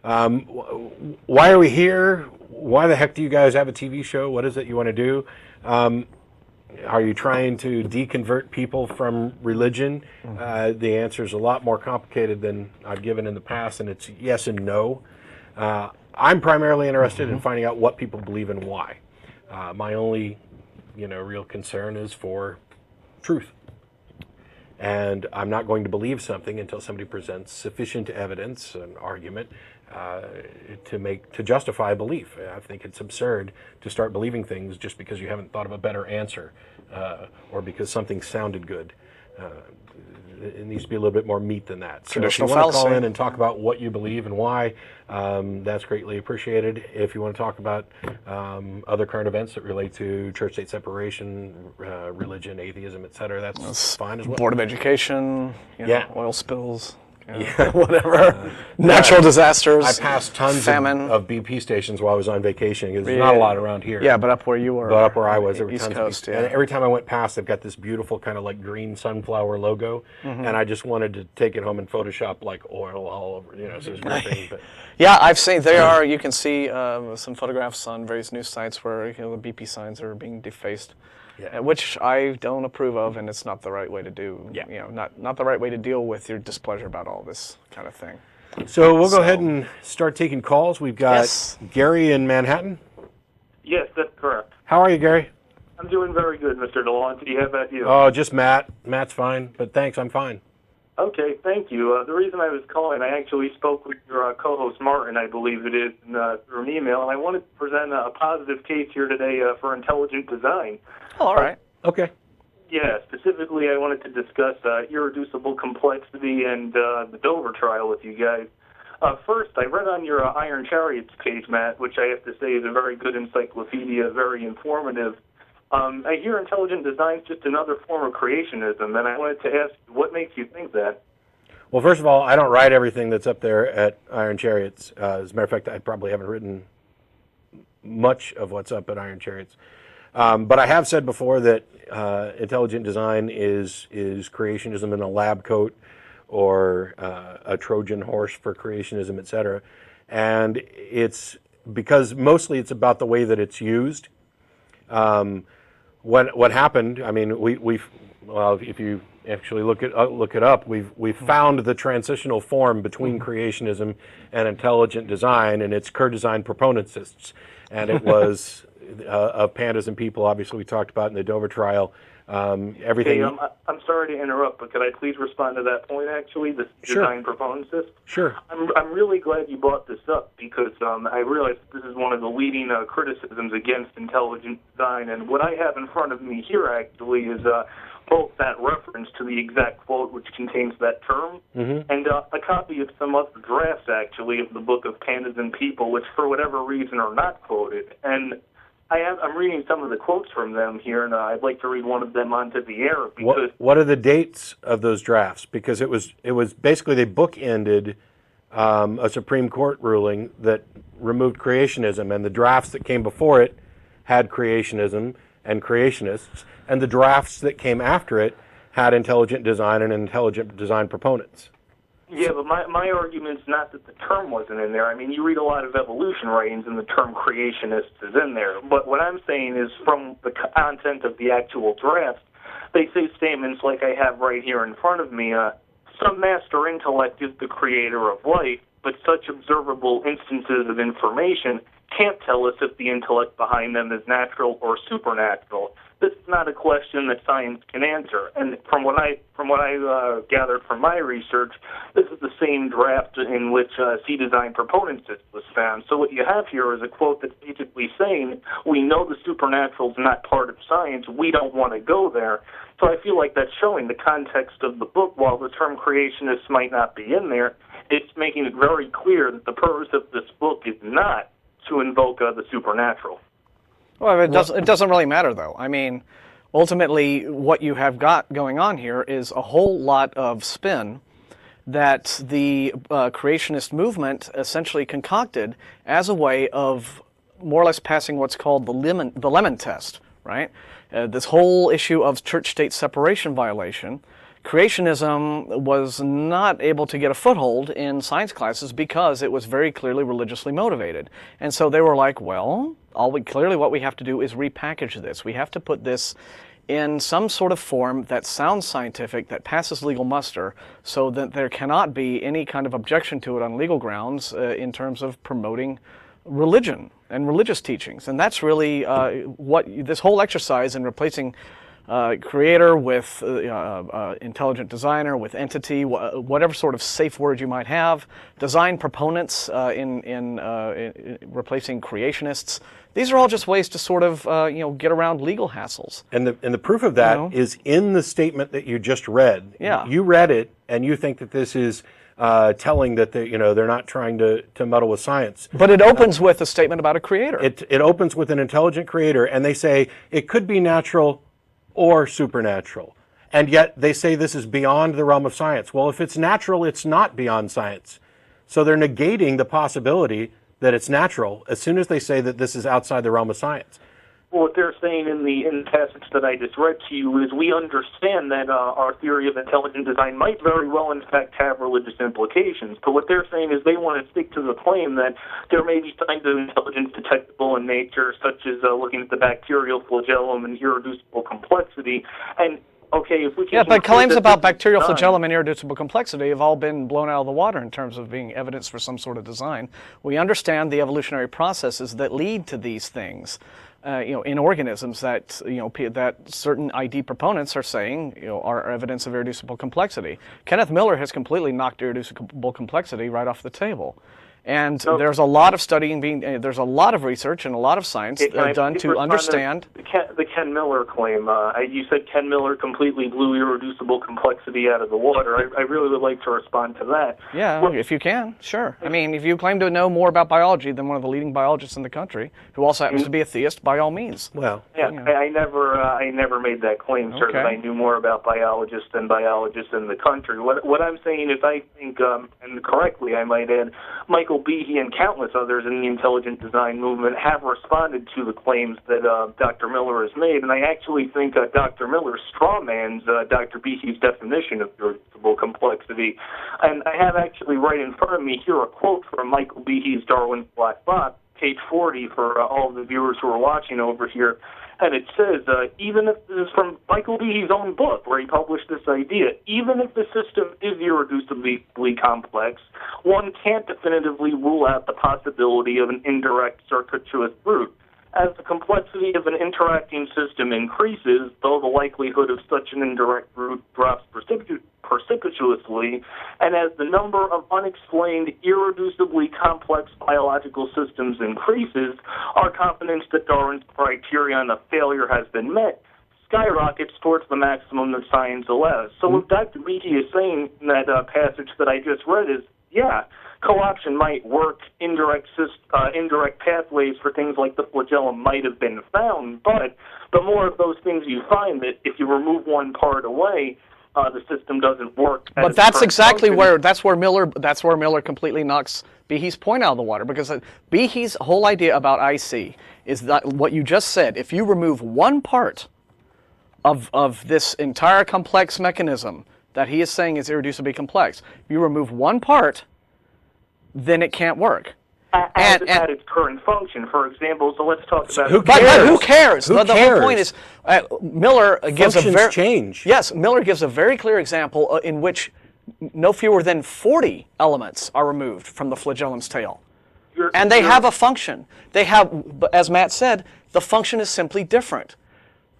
Why are we here? Why the heck do you guys have a TV show? What is it you want to do? Are you trying to deconvert people from religion? The answer is a lot more complicated than I've given in the past, and it's yes and no. I'm primarily interested in finding out what people believe and why. My only, real concern is for truth. And I'm not going to believe something until somebody presents sufficient evidence, an argument, to justify belief. I think it's absurd to start believing things just because you haven't thought of a better answer or because something sounded good. It needs to be a little bit more meat than that. So if you want to call in and talk about what you believe and why, that's greatly appreciated. If you want to talk about other current events that relate to church-state separation, religion, atheism, etc., that's fine as well. Board of Education, oil spills. Whatever. Natural disasters. I passed tons of BP stations while I was on vacation because there's not a lot around here. Yeah, but up where you were. But up where I was, there were East tons Coast, of BP. And every time I went past, they've got this beautiful kind of like green sunflower logo, and I just wanted to take it home and Photoshop like oil all over, so it's great thing. But yeah, I've seen you can see some photographs on various news sites where the BP signs are being defaced. Yeah. Which I don't approve of, and it's not the right way to do. Yeah. Not the right way to deal with your displeasure about all this kind of thing. So we'll go ahead and start taking calls. We've got Gary in Manhattan. Yes, that's correct. How are you, Gary? I'm doing very good, Mr. Dillahuny. How about you? Oh, just Matt. Matt's fine, but thanks, I'm fine. Okay, thank you. The reason I was calling, I actually spoke with your co-host Martin, I believe it is, through an email, and I wanted to present a positive case here today for intelligent design. Oh, all right. Okay. Yeah, specifically I wanted to discuss irreducible complexity and the Dover trial with you guys. First, I read on your Iron Chariots page, Matt, which I have to say is a very good encyclopedia, very informative. I hear intelligent design is just another form of creationism, and I wanted to ask, what makes you think that? Well, first of all, I don't write everything that's up there at Iron Chariots. As a matter of fact, I probably haven't written much of what's up at Iron Chariots. But I have said before that intelligent design is creationism in a lab coat or a Trojan horse for creationism, etc. And it's because mostly it's about the way that it's used. What happened? I mean, if you actually look it up, we've found the transitional form between creationism and intelligent design, and it's Kurdesign proponentists, and it was of pandas and people. Obviously, we talked about in the Dover trial. Everything. Okay, I'm sorry to interrupt, but could I please respond to that point? Actually, the design proponentist. Sure. I'm really glad you brought this up because I realize this is one of the leading criticisms against intelligent design, and what I have in front of me here actually is both that reference to the exact quote which contains that term, and a copy of some other drafts actually of the book of Pandas and People, which for whatever reason are not quoted, and I'm reading some of the quotes from them here, and I'd like to read one of them onto the air. Because what are the dates of those drafts? Because it was basically they bookended a Supreme Court ruling that removed creationism, and the drafts that came before it had creationism and creationists, and the drafts that came after it had intelligent design and intelligent design proponents. Yeah, but my argument's not that the term wasn't in there. I mean, you read a lot of evolution writings and the term creationist is in there. But what I'm saying is from the content of the actual draft, they say statements like I have right here in front of me. Some master intellect is the creator of life, but such observable instances of information can't tell us if the intellect behind them is natural or supernatural. This is not a question that science can answer. And from what I gathered from my research, this is the same draft in which C-design proponentist was found. So what you have here is a quote that's basically saying, we know the supernatural is not part of science, we don't want to go there. So I feel like that's showing the context of the book. While the term creationist might not be in there, it's making it very clear that the purpose of this book is not to invoke the supernatural. Well, it doesn't really matter, though. I mean, ultimately, what you have got going on here is a whole lot of spin that the creationist movement essentially concocted as a way of more or less passing what's called the lemon test, right? This whole issue of church-state separation violation creationism was not able to get a foothold in science classes because it was very clearly religiously motivated. And so they were like, well, clearly what we have to do is repackage this. We have to put this in some sort of form that sounds scientific, that passes legal muster, so that there cannot be any kind of objection to it on legal grounds in terms of promoting religion and religious teachings. And that's really what this whole exercise in replacing creator with intelligent designer, with entity, whatever sort of safe word you might have, design proponents in replacing creationists. These are all just ways to sort of get around legal hassles. And the proof of that is in the statement that you just read. Yeah. You read it, and you think that this is telling that they're not trying to muddle with science. But it opens with a statement about a creator. It opens with an intelligent creator, and they say it could be natural or supernatural. And yet they say this is beyond the realm of science. Well, if it's natural, it's not beyond science. So they're negating the possibility that it's natural as soon as they say that this is outside the realm of science. Well, what they're saying in the passage that I just read to you is we understand that our theory of intelligent design might very well, in fact, have religious implications. But what they're saying is they want to stick to the claim that there may be signs of intelligence detectable in nature, such as looking at the bacterial flagellum and irreducible complexity. And okay, if we can but claims about bacterial flagellum and irreducible complexity have all been blown out of the water in terms of being evidence for some sort of design. We understand the evolutionary processes that lead to these things. In organisms that that certain ID proponents are saying are evidence of irreducible complexity. Kenneth Miller has completely knocked irreducible complexity right off the table. And there's a lot of studying there's a lot of research and a lot of science done to understand. The Ken Miller claim, you said Ken Miller completely blew irreducible complexity out of the water. I really would like to respond to that. Yeah, if you can, sure. I mean, if you claim to know more about biology than one of the leading biologists in the country, who also happens to be a theist, by all means. Well, yeah, I never made that claim, sir, that I knew more about biologists than biologists in the country. What I'm saying is I think, and correctly I might add, Michael Behe and countless others in the intelligent design movement have responded to the claims that Dr. Miller has made, and I actually think Dr. Miller strawmans Dr. Behe's definition of irreducible complexity. And I have actually right in front of me here a quote from Michael Behe's Darwin's Black Box, page 40 for all of the viewers who are watching over here. And it says, even if this is from Michael Behe's own book where he published this idea, even if the system is irreducibly complex, one can't definitively rule out the possibility of an indirect circuitous route. As the complexity of an interacting system increases, though the likelihood of such an indirect route drops precipitously, and as the number of unexplained, irreducibly complex biological systems increases, our confidence that Darwin's criterion of failure has been met skyrockets towards the maximum that science allows. So what Dr. Behe is saying in that passage that I just read is, yeah, co-option might work, indirect pathways for things like the flagellum might have been found, but the more of those things you find, that if you remove one part away, the system doesn't work. But that's exactly where Miller completely knocks Behe's point out of the water, because Behe's whole idea about IC is that what you just said, if you remove one part of this entire complex mechanism that he is saying is irreducibly complex, if you remove one part, then it can't work. At its current function, for example. So let's talk about who cares? The whole point is Miller gives Miller gives a very clear example in which no fewer than 40 elements are removed from the flagellum's tail, and they have a function. They have, as Matt said, the function is simply different.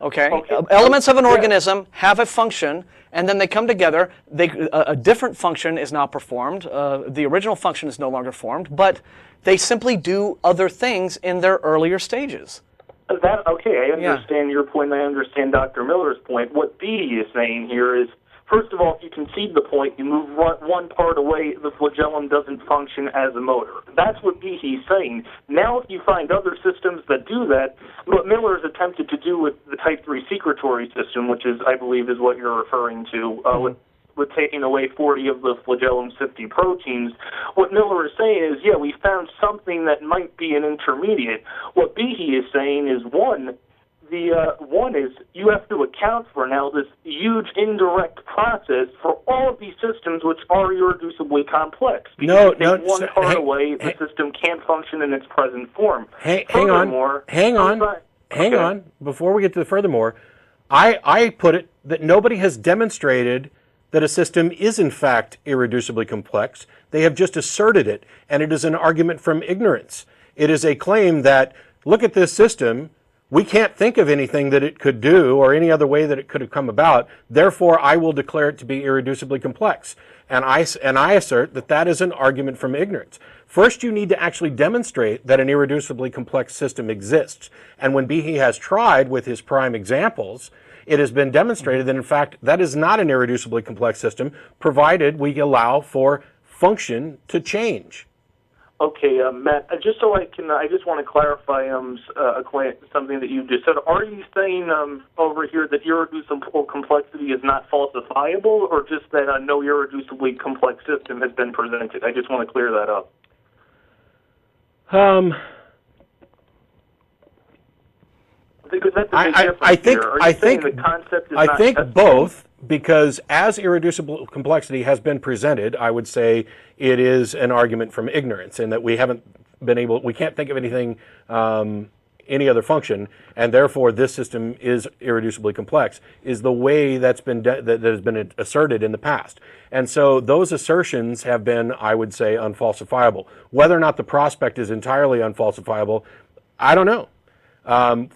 Okay? Elements of an organism have a function, and then they come together. A different function is now performed. The original function is no longer formed, but they simply do other things in their earlier stages. I understand your point, and I understand Dr. Miller's point. What Behe is saying here is, first of all, if you concede the point, you move one part away, the flagellum doesn't function as a motor. That's what Behe's saying. Now, if you find other systems that do that, what Miller has attempted to do with the type 3 secretory system, which is, I believe, is what you're referring to, with taking away 40 of the flagellum's 50 proteins, what Miller is saying is, yeah, we found something that might be an intermediate. What Behe is saying is, one, one is you have to account for now this huge indirect process for all of these systems which are irreducibly complex. Because take one part away, the system can't function in its present form. Hang on. Before we get to the furthermore, I put it that nobody has demonstrated that a system is in fact irreducibly complex. They have just asserted it, and it is an argument from ignorance. It is a claim that, look at this system, we can't think of anything that it could do or any other way that it could have come about, therefore I will declare it to be irreducibly complex. And I assert that that is an argument from ignorance. First, you need to actually demonstrate that an irreducibly complex system exists. And when Behe has tried with his prime examples, it has been demonstrated that, in fact, that is not an irreducibly complex system, provided we allow for function to change. Okay, Matt, just so I just want to clarify something that you just said. Are you saying over here that irreducible complexity is not falsifiable, or just that no irreducibly complex system has been presented? I just want to clear that up. Because that's a big difference here. Are you saying the concept is not testable? Both. Because as irreducible complexity has been presented, I would say it is an argument from ignorance, and that we can't think of anything, any other function, and therefore this system is irreducibly complex, is the way that has been asserted in the past. And so those assertions have been, I would say, unfalsifiable. Whether or not the prospect is entirely unfalsifiable, I don't know.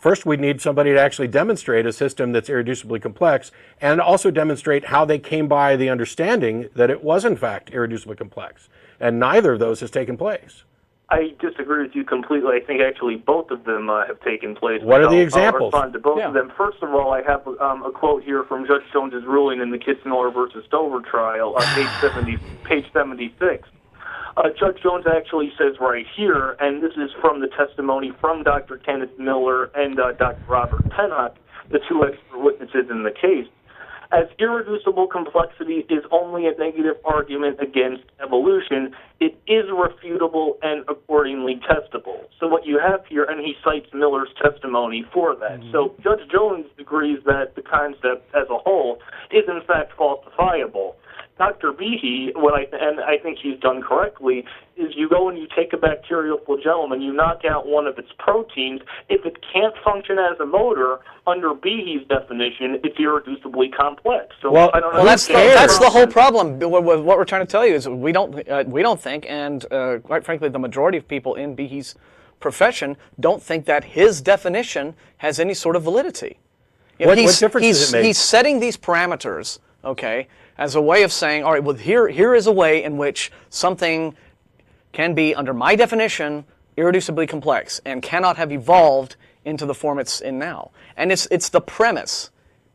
First, we need somebody to actually demonstrate a system that's irreducibly complex, and also demonstrate how they came by the understanding that it was in fact irreducibly complex. And neither of those has taken place. I disagree with you completely. I think actually both of them have taken place. What are the examples? I'll respond to both of them. First of all, I have a quote here from Judge Jones's ruling in the Kitzmiller versus Stover trial on page 76. Judge Jones actually says right here, and this is from the testimony from Dr. Kenneth Miller and Dr. Robert Pennock, the two expert witnesses in the case, as irreducible complexity is only a negative argument against evolution, it is refutable and accordingly testable. So what you have here, and he cites Miller's testimony for that. Mm-hmm. So Judge Jones agrees that the concept as a whole is in fact falsifiable. Dr. Behe, and I think he's done correctly, is you go and you take a bacterial flagellum and you knock out one of its proteins. If it can't function as a motor, under Behe's definition, it's irreducibly complex. So I don't know. That's the whole problem. What we're trying to tell you is we don't think, and quite frankly, the majority of people in Behe's profession don't think that his definition has any sort of validity. What difference does it make? He's setting these parameters, okay, as a way of saying, all right, well, here is a way in which something can be, under my definition, irreducibly complex and cannot have evolved into the form it's in now. And it's the premise,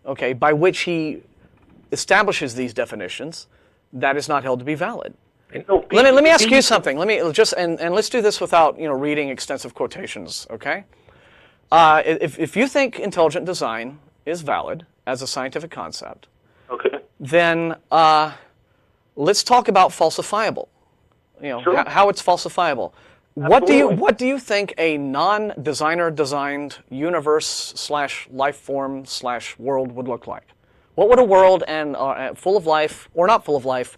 okay, by which he establishes these definitions that is not held to be valid. Let me ask you something. Let me just and let's do this without reading extensive quotations, okay? If you think intelligent design is valid as a scientific concept, okay, then let's talk about falsifiable. Sure. How it's falsifiable. Absolutely. What do you think a non-designer designed universe / life form / world would look like? What would a world and full of life or not full of life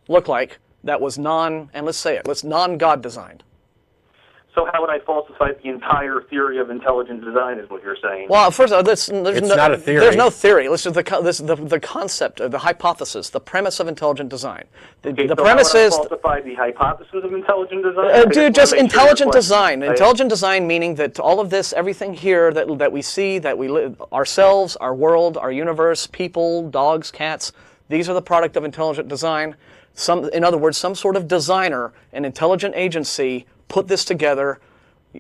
look like that was non-God designed? So how would I falsify the entire theory of intelligent design is what you're saying? Well, first of all, it's not a theory. There's no theory. Listen, the concept, the hypothesis, the premise of intelligent design. The premise is... falsify the hypothesis of intelligent design? Just intelligent design. Intelligent design meaning that all of this, everything here that we see, that we live, ourselves, our world, our universe, people, dogs, cats, these are the product of intelligent design. In other words, some sort of designer, an intelligent agency, put this together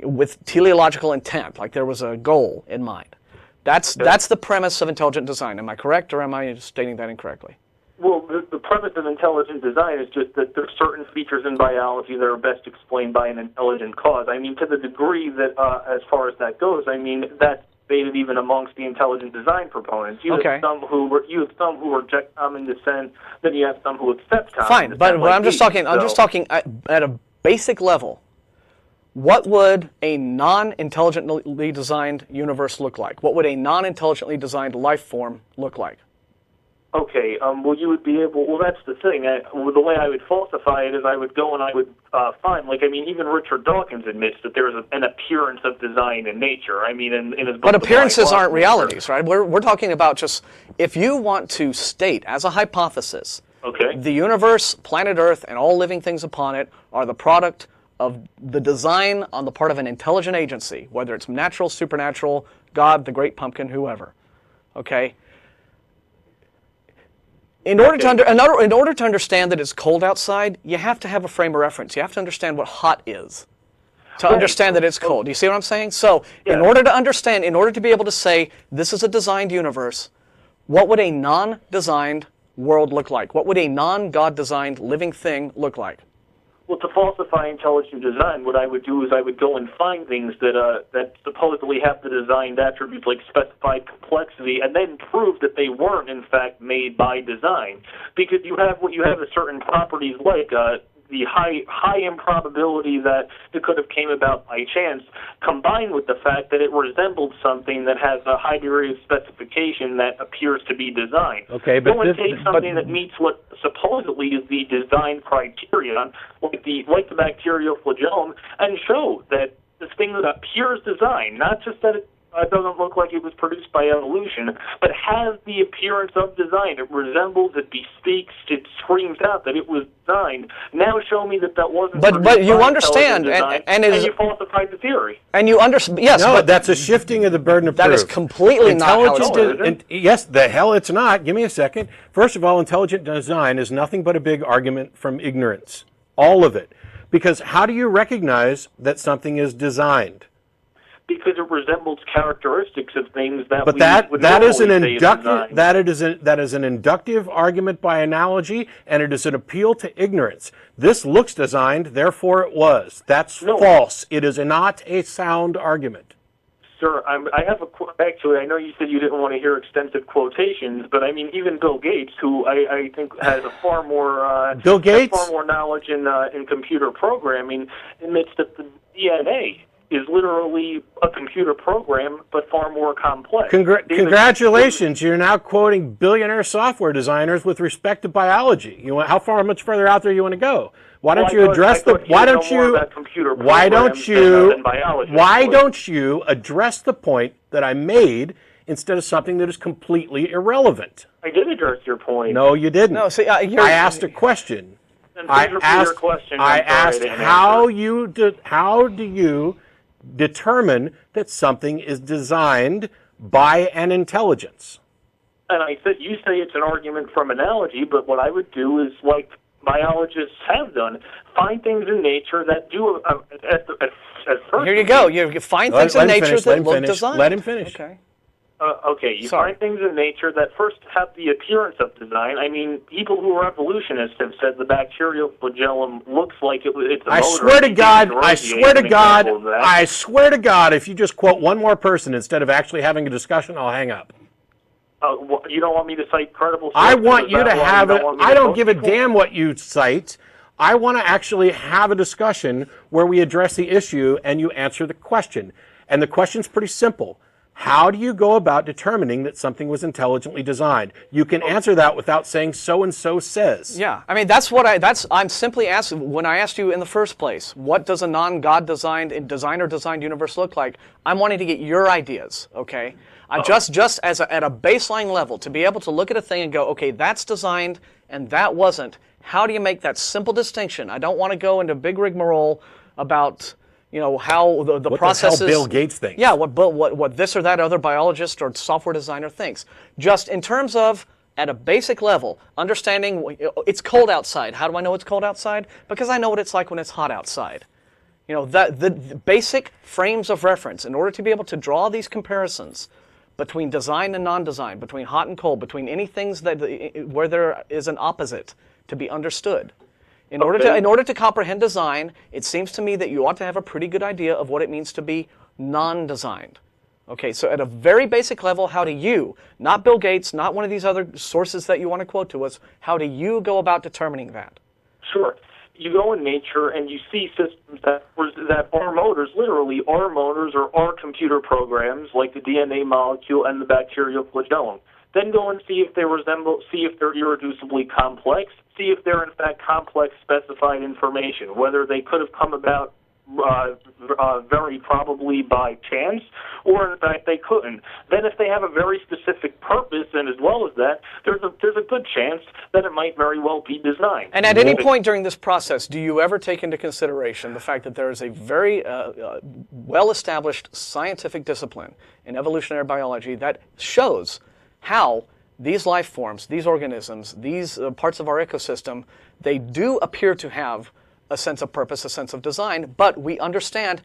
with teleological intent, like there was a goal in mind. That's the premise of intelligent design. Am I correct, or am I stating that incorrectly? Well, the premise of intelligent design is just that there's certain features in biology that are best explained by an intelligent cause. I mean, to the degree that, as far as that goes, I mean, that's debated even amongst the intelligent design proponents. You have some who reject common descent, then you have some who accept common descent. Fine, but I'm just talking at a basic level. what would a non-intelligently designed universe look like? What would a non-intelligently designed life form look like? Okay, well, you would be able, well, that's the thing. Well, the way I would falsify it is I would go and I would find, like, I mean, even Richard Dawkins admits that there's an appearance of design in nature. I mean, in his book, But appearances aren't realities, right? We're talking about just, if you want to state as a hypothesis, okay, the universe, planet Earth, and all living things upon it are the product of the design on the part of an intelligent agency, whether it's natural, supernatural, God, the Great Pumpkin, whoever, okay? In order to understand that it's cold outside, you have to have a frame of reference. You have to understand what hot is to understand that it's cold. Do you see what I'm saying? So Yeah. in order to understand, in order to be able to say this is a designed universe, what would a non-designed world look like? What would a non-God designed living thing look like? Well, to falsify intelligent design, what I would do is I would go and find things that supposedly have the designed attributes like specified complexity, and then prove that they weren't in fact made by design. Because you have certain properties like the high improbability that it could have came about by chance, combined with the fact that it resembled something that has a high degree of specification that appears to be designed. Okay, but go and take something that meets what supposedly is the design criterion, like the bacterial flagellum, and show that this thing that appears designed, not just that it doesn't look like it was produced by evolution, but has the appearance of design. It resembles, it bespeaks, it screams out that it was designed. Now show me that wasn't. But you understand, and you falsified the theory. And you understand, yes. No, but that's a shifting of the burden of that proof. is completely not how it's done. Yes, the hell it's not. Give me a second. First of all, intelligent design is nothing but a big argument from ignorance. All of it. Because how do you recognize that something is designed? Because it resembles characteristics of things that But we that would is an normally say is inductive designed. that is an inductive argument by analogy, and it is an appeal to ignorance. This looks designed, therefore it was. That's false. It is not a sound argument. Sir, I have actually, I know you said you didn't want to hear extensive quotations, but I mean, even Bill Gates, who I think has a far more Bill Gates? has far more knowledge in computer programming, admits that the DNA is literally a computer program, but far more complex. Congratulations! You're now quoting billionaire software designers with respect to biology. How much further out there you want to go? Why don't you address the? Why don't you address the point that I made instead of something that is completely irrelevant? I did address your point. No, you didn't. No, see, I asked a question. I asked how do you determine that something is designed by an intelligence? And I said, you say it's an argument from analogy, but what I would do is, like biologists have done, find things in nature that do, at first... Here you go. You find things in nature that look designed. Let him finish. Okay. Okay, you find things in nature that first have the appearance of design. I mean, people who are evolutionists have said the bacterial flagellum looks like it's a motor. I swear to God, if you just quote one more person instead of actually having a discussion, I'll hang up. You don't want me to cite credible sources? I want you to have it. I don't give a damn what you cite. I want to actually have a discussion where we address the issue and you answer the question. And the question's pretty simple. How do you go about determining that something was intelligently designed? You can answer that without saying so-and-so says. Yeah, I mean, I'm simply asking, when I asked you in the first place, what does a non-God designed universe look like? I'm wanting to get your ideas, okay? Just at a baseline level, to be able to look at a thing and go, okay, that's designed and that wasn't. How do you make that simple distinction? I don't want to go into big rigmarole about, how the process is. What the hell Bill Gates thinks. Yeah, what this or that other biologist or software designer thinks. Just in terms of, at a basic level, understanding it's cold outside. How do I know it's cold outside? Because I know what it's like when it's hot outside. The basic frames of reference, in order to be able to draw these comparisons between design and non-design, between hot and cold, between any things where there is an opposite to be understood. In order to comprehend design, it seems to me that you ought to have a pretty good idea of what it means to be non-designed. Okay, so at a very basic level, how do you, not Bill Gates, not one of these other sources that you want to quote to us, how do you go about determining that? Sure. you go in nature and you see systems that are motors, literally are motors or are computer programs like the DNA molecule and the bacterial flagellum. Then go and see if they resemble, see if they're irreducibly complex, see if they're in fact complex specified information, whether they could have come about very probably by chance, or in fact they couldn't. Then if they have a very specific purpose, and as well as that, there's a good chance that it might very well be designed. And at any point during this process, do you ever take into consideration the fact that there is a very well-established scientific discipline in evolutionary biology that shows how these life forms, these organisms, these parts of our ecosystem, they do appear to have a sense of purpose, a sense of design, but we understand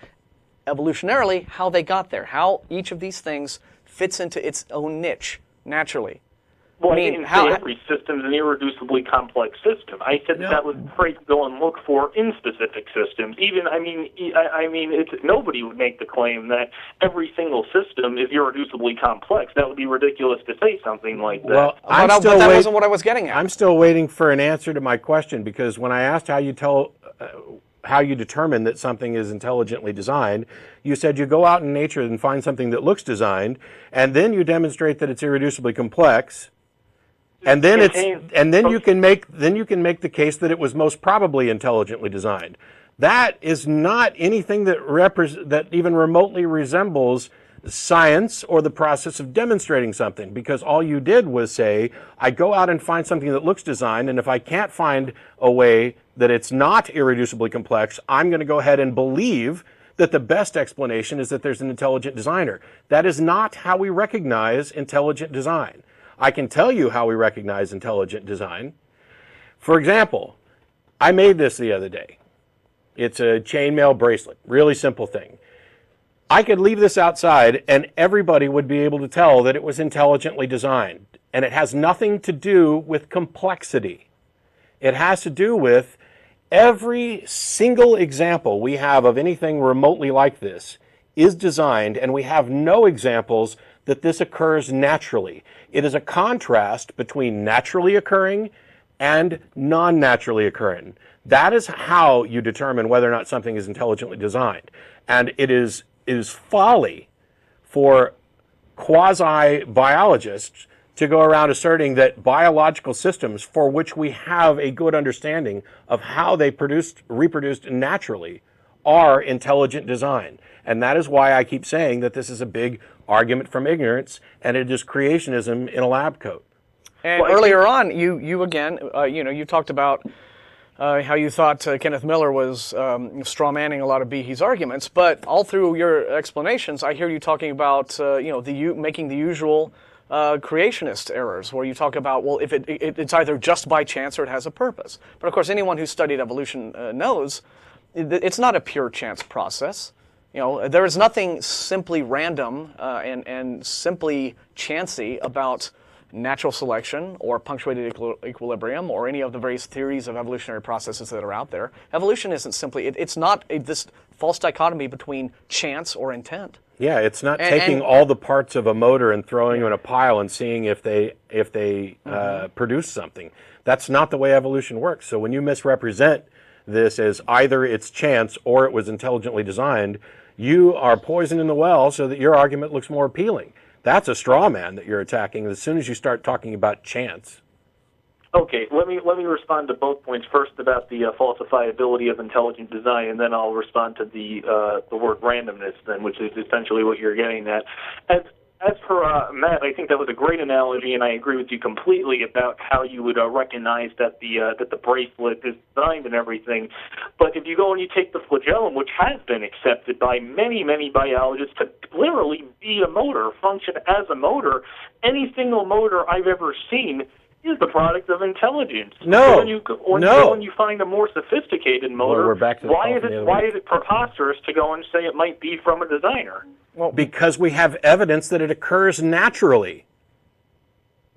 evolutionarily how they got there, how each of these things fits into its own niche naturally. Well, I didn't say every system is an irreducibly complex system. I said that was great to go and look for in specific systems. Even, nobody would make the claim that every single system is irreducibly complex. That would be ridiculous to say something like that. Well, but that wasn't what I was getting at. I'm still waiting for an answer to my question, because when I asked how you determine that something is intelligently designed, you said you go out in nature and find something that looks designed, and then you demonstrate that it's irreducibly complex. And then you can make the case that it was most probably intelligently designed. That is not anything that even remotely resembles science or the process of demonstrating something, because all you did was say, I go out and find something that looks designed, and if I can't find a way that it's not irreducibly complex, I'm going to go ahead and believe that the best explanation is that there's an intelligent designer. That is not how we recognize intelligent design. I can tell you how we recognize intelligent design. For example, I made this the other day. It's a chainmail bracelet, really simple thing. I could leave this outside and everybody would be able to tell that it was intelligently designed. And it has nothing to do with complexity. It has to do with every single example we have of anything remotely like this is designed, and we have no examples that this occurs naturally. It is a contrast between naturally occurring and non-naturally occurring. That is how you determine whether or not something is intelligently designed. And it is folly for quasi-biologists to go around asserting that biological systems for which we have a good understanding of how they reproduced naturally are intelligent design. And that is why I keep saying that this is a big argument from ignorance, and it is creationism in a lab coat. And earlier on, you again, you talked about how you thought Kenneth Miller was strawmanning a lot of Behe's arguments, but all through your explanations, I hear you talking about making the usual creationist errors, where you talk about, well, if it's either just by chance or it has a purpose. But of course, anyone who's studied evolution knows it's not a pure chance process. There is nothing simply random and simply chancy about natural selection or punctuated equilibrium or any of the various theories of evolutionary processes that are out there. Evolution isn't simply, it's not this false dichotomy between chance or intent. Yeah, it's not taking all the parts of a motor and throwing them in a pile and seeing if they produce something. That's not the way evolution works. So when you misrepresent this as either it's chance or it was intelligently designed, you are poisoning the well so that your argument looks more appealing. That's a straw man that you're attacking as soon as you start talking about chance. Okay, let me respond to both points. First about the falsifiability of intelligent design, and then I'll respond to the word randomness, then, which is essentially what you're getting at. As for Matt, I think that was a great analogy, and I agree with you completely about how you would recognize that the bracelet is designed and everything. But if you go and you take the flagellum, which has been accepted by many, many biologists to literally be a motor, function as a motor, any single motor I've ever seen is the product of intelligence. No, when you find a more sophisticated motor, well, we're back to the why is it preposterous to go and say it might be from a designer? Well, because we have evidence that it occurs naturally.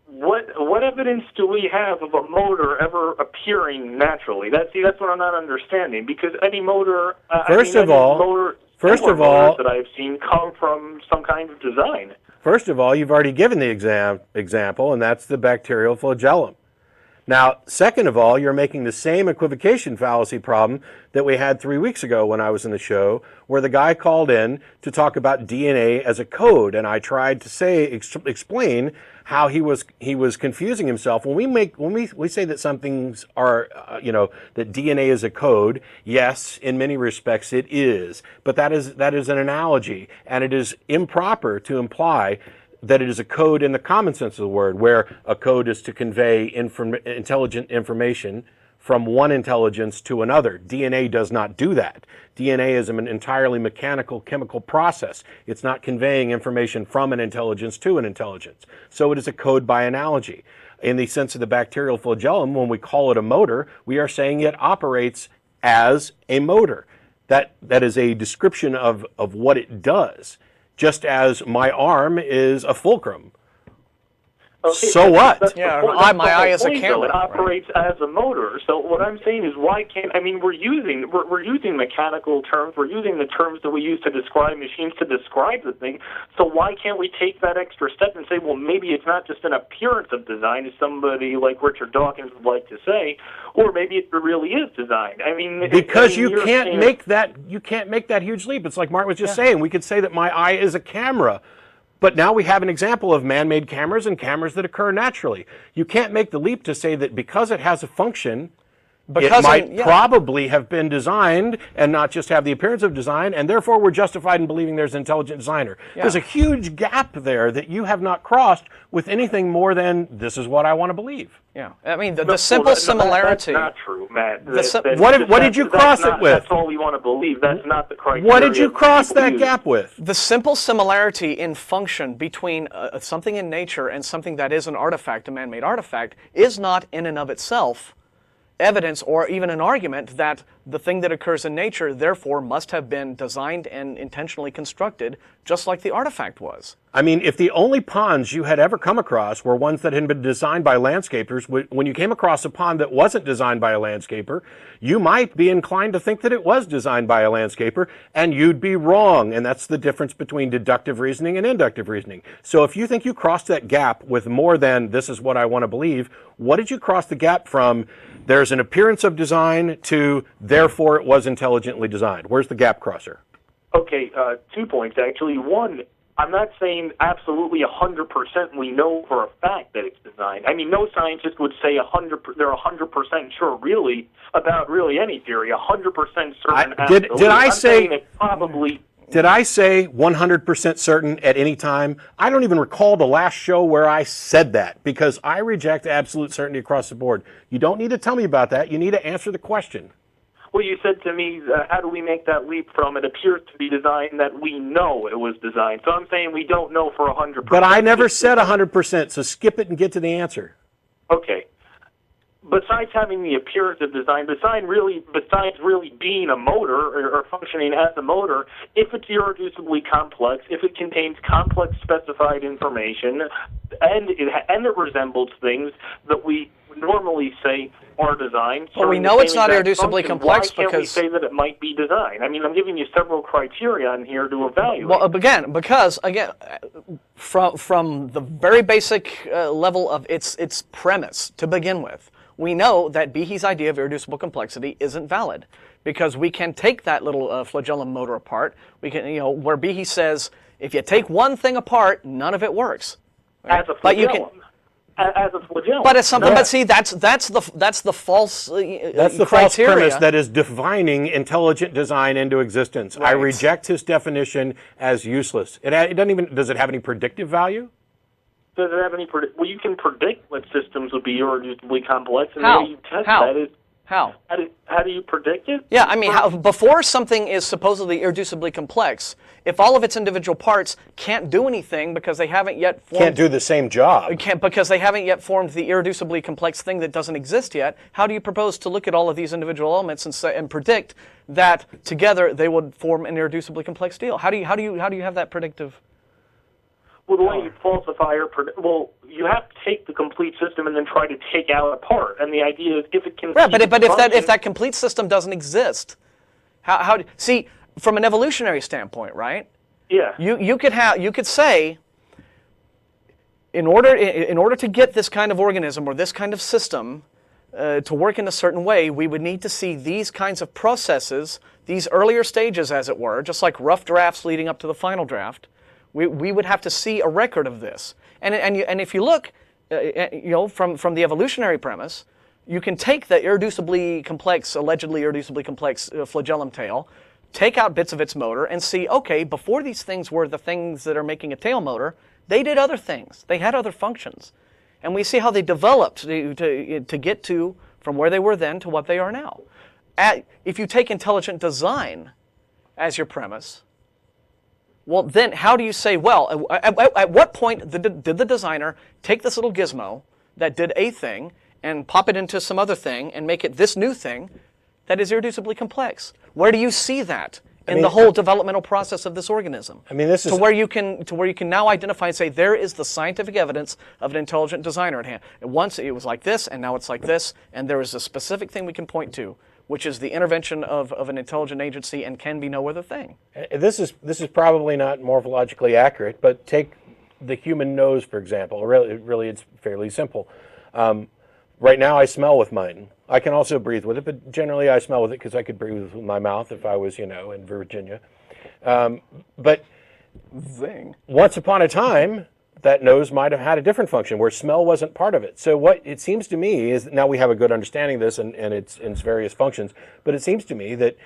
What evidence do we have of a motor ever appearing naturally? That's what I'm not understanding. Because any motor, First of all, that I've seen come from some kind of design. First of all, you've already given the example, and that's the bacterial flagellum. Now, second of all, you're making the same equivocation fallacy problem that we had 3 weeks ago when I was in the show, where the guy called in to talk about DNA as a code, and I tried to explain how he was confusing himself. When we say that some things are, that DNA is a code, yes, in many respects it is, but that is an analogy, and it is improper to imply that it is a code in the common sense of the word, where a code is to convey intelligent information from one intelligence to another. DNA does not do that. DNA is an entirely mechanical, chemical process. It's not conveying information from an intelligence to an intelligence. So it is a code by analogy. In the sense of the bacterial flagellum, when we call it a motor, we are saying it operates as a motor. That is a description of what it does. Just as my arm is a fulcrum. Okay, so what? Yeah, my eye is a camera. It operates as a motor. So what I'm saying is, why can't? I mean, we're using mechanical terms. We're using the terms that we use to describe machines to describe the thing. So why can't we take that extra step and say, well, maybe it's not just an appearance of design, as somebody like Richard Dawkins would like to say, or maybe it really is design. I mean, because you can't make that huge leap. It's like Mark was just saying. We could say that my eye is a camera. But now we have an example of man-made cameras and cameras that occur naturally. You can't make the leap to say that because it has a function, it might probably have been designed and not just have the appearance of design, and therefore we're justified in believing there's an intelligent designer. Yeah. There's a huge gap there that you have not crossed with anything more than this is what I want to believe. Yeah, I mean, the simple similarity... That's not true, Matt. What did you cross it with? That's all we want to believe. That's not the criteria. What did you cross that gap with? The simple similarity in function between something in nature and something that is an artifact, a man-made artifact, is not in and of itself evidence or even an argument that the thing that occurs in nature therefore must have been designed and intentionally constructed just like the artifact was. I mean, if the only ponds you had ever come across were ones that had been designed by landscapers, when you came across a pond that wasn't designed by a landscaper, you might be inclined to think that it was designed by a landscaper, and you'd be wrong. And that's the difference between deductive reasoning and inductive reasoning. So if you think you crossed that gap with more than this is what I want to believe, what did you cross the gap from? There's an appearance of design to therefore it was intelligently designed. Where's the gap crosser? Okay, 2 points actually. One, I'm not saying absolutely 100% we know for a fact that it's designed. I mean, no scientist would say they're 100% sure really about really any theory, 100% certain. Did I say it probably? Did I say 100% certain at any time? I don't even recall the last show where I said that, because I reject absolute certainty across the board. You don't need to tell me about that. You need to answer the question. Well, you said to me, how do we make that leap from it appears to be designed that we know it was designed? So I'm saying we don't know for 100%. But I never said 100%, so skip it and get to the answer. Okay. Besides having the appearance of design, besides really being a motor or functioning as a motor, if it's irreducibly complex, if it contains complex specified information, and it resembles things that we normally say are designed. Well, we know it's not irreducibly complex because... Why can't we say that it might be designed? I mean, I'm giving you several criteria on here to evaluate. Well, because from the very basic level of its premise to begin with, we know that Behe's idea of irreducible complexity isn't valid, because we can take that little flagellum motor apart. We can, where Behe says, if you take one thing apart, none of it works. Right? As a flagellum. As a flagellum. But it's something. But see, that's the false that's the criteria. false premise that is defining intelligent design into existence. Right. I reject his definition as useless. It doesn't even. Does it have any predictive value? Does it have any? Well, you can predict what systems will be irreducibly complex, and how? the way you test how? that is how? How do you predict it? Yeah, I mean, before something is supposedly irreducibly complex, if all of its individual parts can't do anything because they haven't yet formed... Can't do the same job. Because they haven't yet formed the irreducibly complex thing that doesn't exist yet, how do you propose to look at all of these individual elements and predict that together they would form an irreducibly complex deal? How do you have that predictive... Well, the way you falsify you have to take the complete system and then try to take out a part. And the idea is if it can... Right, but if that complete system doesn't exist, how see, from an evolutionary standpoint, right? Yeah. You could say, in order to get this kind of organism or this kind of system, to work in a certain way, we would need to see these kinds of processes, these earlier stages, as it were, just like rough drafts leading up to the final draft. We would have to see a record of this. And if you look, from the evolutionary premise, you can take the allegedly irreducibly complex flagellum tail, take out bits of its motor, and see, okay, before these things were the things that are making a tail motor, they did other things. They had other functions. And we see how they developed to get to from where they were then to what they are now. If you take intelligent design as your premise, well, then how do you say, well, at what point did the designer take this little gizmo that did a thing and pop it into some other thing and make it this new thing that is irreducibly complex? Where do you see that in the whole developmental process of this organism? I mean, this is to where you can now identify and say there is the scientific evidence of an intelligent designer at hand. Once it was like this, and now it's like this, and there is a specific thing we can point to, which is the intervention of an intelligent agency and can be no other thing. This is probably not morphologically accurate, but take the human nose, for example. Really, it's fairly simple. Right now, I smell with mine. I can also breathe with it, but generally I smell with it because I could breathe with my mouth if I was, in Virginia. But Zing. Once upon a time, that nose might have had a different function where smell wasn't part of it. So what it seems to me is, now we have a good understanding of this and its various functions, but it seems to me that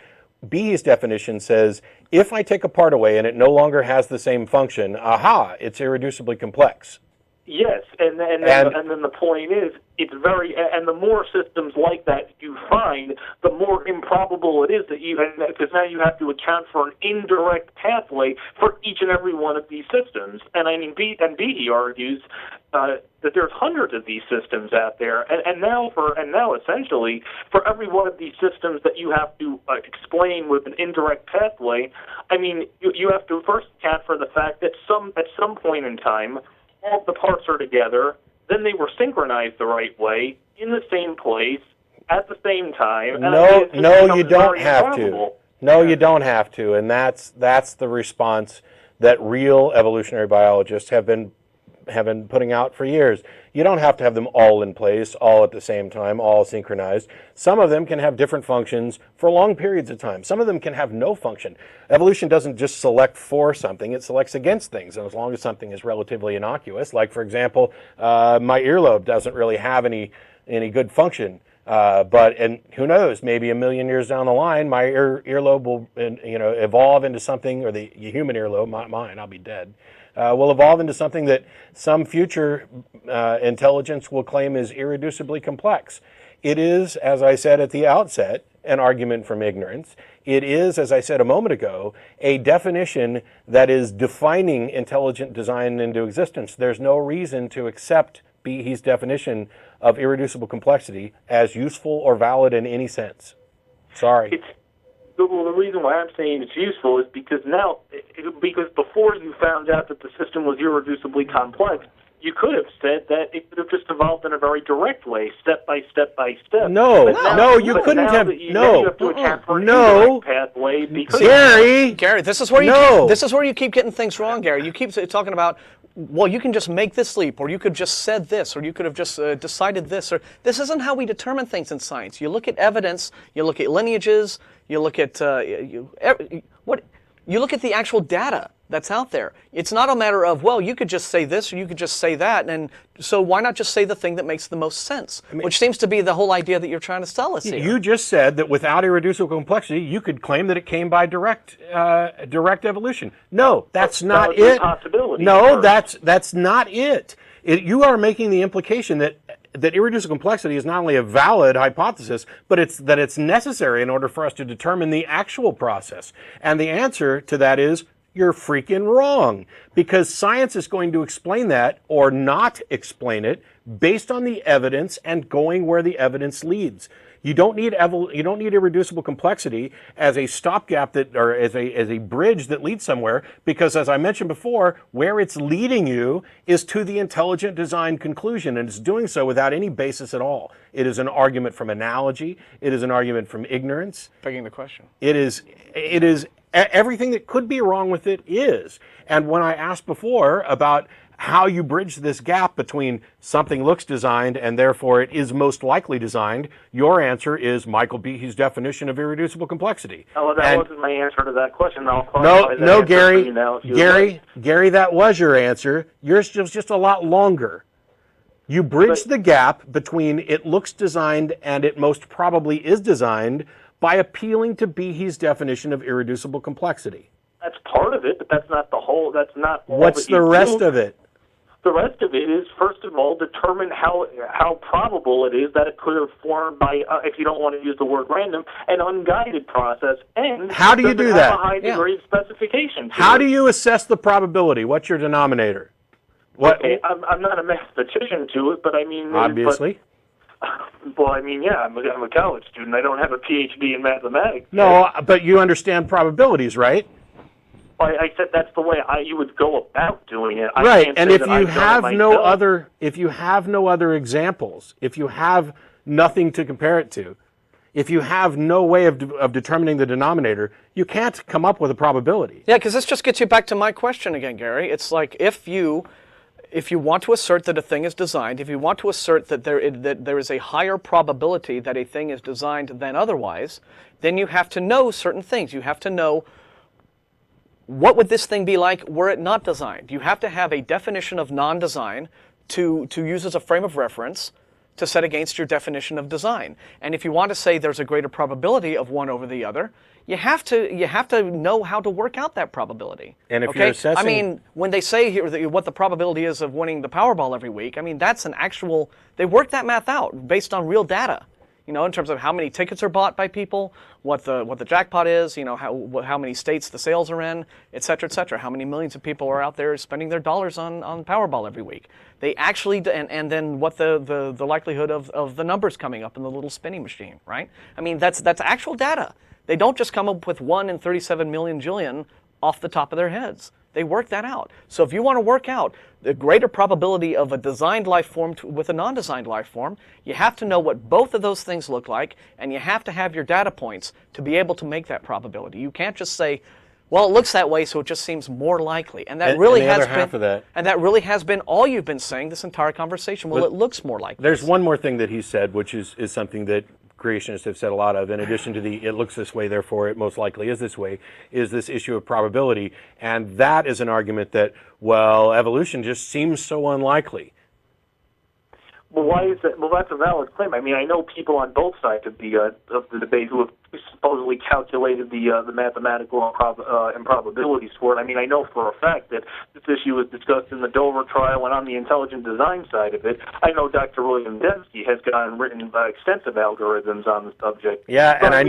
Behe's definition says, if I take a part away and it no longer has the same function, aha, it's irreducibly complex. Yes, and then the point is, it's and the more systems like that you find, the more improbable it is that because now you have to account for an indirect pathway for each and every one of these systems. And I mean, Behe argues that there's hundreds of these systems out there, and now essentially for every one of these systems that you have to explain with an indirect pathway, I mean, you have to first account for the fact that at some point in time, all of the parts are together, then they were synchronized the right way, in the same place, at the same time. No, you don't have to. No, you don't have to, and that's the response that real evolutionary biologists have been putting out for years. You don't have to have them all in place, all at the same time, all synchronized. Some of them can have different functions for long periods of time. Some of them can have no function. Evolution doesn't just select for something, it selects against things, and as long as something is relatively innocuous, like, for example, my earlobe doesn't really have any good function, and who knows, maybe a million years down the line, my earlobe will evolve into something, or the human earlobe, mine, I'll be dead, will evolve into something that some future intelligence will claim is irreducibly complex. It is, as I said at the outset, an argument from ignorance. It is, as I said a moment ago, a definition that is defining intelligent design into existence. There's no reason to accept Behe's definition of irreducible complexity as useful or valid in any sense. Sorry. Well, the reason why I'm saying it's useful is because before you found out that the system was irreducibly complex, you could have said that it could have just evolved in a very direct way, step by step by step. No, you couldn't have. You have to account for an indirect pathway because Gary, this is where you keep getting things wrong, Gary. You keep talking about, well, you can just make this leap, or you could just said this, or you could have just decided this, or this isn't how we determine things in science. You look at evidence, you look at lineages, you look at you look at the actual data that's out there. It's not a matter of, well, you could just say this or you could just say that, and so why not just say the thing that makes the most sense? Which seems to be the whole idea that you're trying to sell us here. You just said that without irreducible complexity, you could claim that it came by direct evolution. No, that's not it. No, that's not it. You are making the implication that irreducible complexity is not only a valid hypothesis, but that it's necessary in order for us to determine the actual process. And the answer to that is, you're freaking wrong, because science is going to explain that or not explain it based on the evidence and going where the evidence leads. You don't need irreducible complexity as a stopgap or as a bridge that leads somewhere, because as I mentioned before, where it's leading you is to the intelligent design conclusion, and it's doing so without any basis at all. It is an argument from analogy. It is an argument from ignorance. Begging the question. It is everything that could be wrong with it is. And when I asked before about how you bridge this gap between something looks designed and therefore it is most likely designed, your answer is Michael Behe's definition of irreducible complexity. Oh, well, that wasn't my answer to that question. I'll No, clarify that no, answer for Gary, you now, if you would like. Gary, that was your answer. Yours was just a lot longer. You bridge the gap between it looks designed and it most probably is designed by appealing to Behe's definition of irreducible complexity. That's part of it, but that's not the whole. That's not all What's that you the rest do. of it? The rest of it is, first of all, determine how probable it is that it could have formed by, if you don't want to use the word random, an unguided process. And how do you do that? A high degree of specification. How do you assess the probability? What's your denominator? What? Okay, I'm not a mathematician to it, but I mean, obviously. Well, I mean, yeah, I'm a college student. I don't have a PhD in mathematics. No, but you understand probabilities, right? I said that's the way you would go about doing it. Right, and if you have no other, examples, if you have nothing to compare it to, if you have no way of determining the denominator, you can't come up with a probability. Yeah, because this just gets you back to my question again, Gary. It's like if you want to assert that a thing is designed, if you want to assert that there is a higher probability that a thing is designed than otherwise, then you have to know certain things. You have to know what would this thing be like were it not designed. You have to have a definition of non-design to use as a frame of reference to set against your definition of design. And if you want to say there's a greater probability of one over the other, you have to know how to work out that probability. And if you're assessing, I mean, when they say here what the probability is of winning the Powerball every week, I mean that's an actual. They work that math out based on real data. You know, in terms of how many tickets are bought by people, what the jackpot is, you know, how many states the sales are in, et cetera, how many millions of people are out there spending their dollars on Powerball every week. They actually, and then what the likelihood of the numbers coming up in the little spinning machine, right? I mean, that's actual data. They don't just come up with 1 in 37 million jillion off the top of their heads. They work that out. So if you want to work out the greater probability of a designed life form with a non-designed life form, you have to know what both of those things look like, and you have to have your data points to be able to make that probability. You can't just say, well, it looks that way, so it just seems more likely. And that really has been, and that really has been all you've been saying this entire conversation. Well, it looks more likely. There's one more thing that he said, which is something that creationists have said a lot of, in addition to the it looks this way, therefore it most likely is this way, is this issue of probability. And that is an argument that, well, evolution just seems so unlikely. Well, why is that? Well, that's a valid claim. I mean, I know people on both sides of the debate who have supposedly calculated the mathematical improbabilities for it. I mean, I know for a fact that this issue was discussed in the Dover trial and on the intelligent design side of it. I know Dr. William Dembski has gone and written extensive algorithms on the subject. Yeah, and I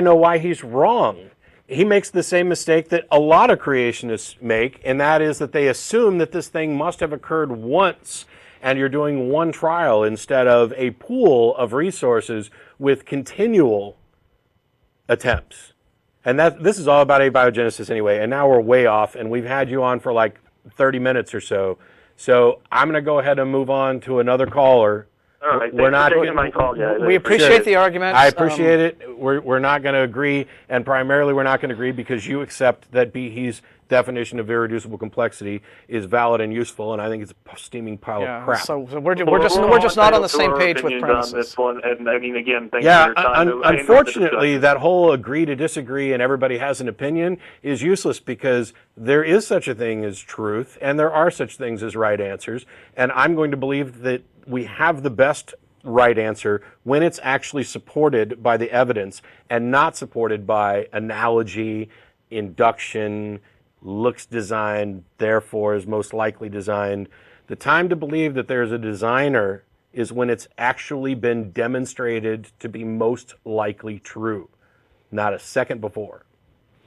know why he's wrong. He makes the same mistake that a lot of creationists make, and that is that they assume that this thing must have occurred once, and you're doing one trial instead of a pool of resources with continual attempts. And this is all about abiogenesis anyway, and now we're way off, and we've had you on for like 30 minutes or so. So I'm going to go ahead and move on to another caller. All right, we're not taking my call yet. We appreciate the argument. I appreciate it. We're not going to agree, and primarily we're not going to agree because you accept that Behe's definition of irreducible complexity is valid and useful, and I think it's a steaming pile of crap. So we're just not on the same page with premises. On this one, and I mean, again, thank you for your time. Unfortunately, that whole agree to disagree and everybody has an opinion is useless because there is such a thing as truth, and there are such things as right answers, and I'm going to believe that we have the best right answer when it's actually supported by the evidence and not supported by analogy, induction, looks designed, therefore is most likely designed. The time to believe that there's a designer is when it's actually been demonstrated to be most likely true, not a second before.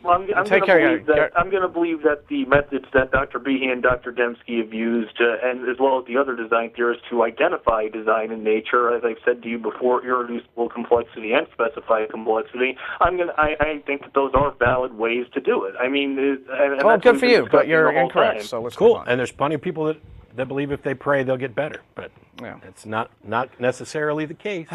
Well, I'm going to believe that the methods that Dr. Behe and Dr. Dembski have used, and as well as the other design theorists to identify design in nature, as I've said to you before, irreducible complexity and specified complexity, I think that those are valid ways to do it. I mean, well, good for you, but you're incorrect. So let's cool. And there's plenty of people that believe if they pray they'll get better, but it's not necessarily the case.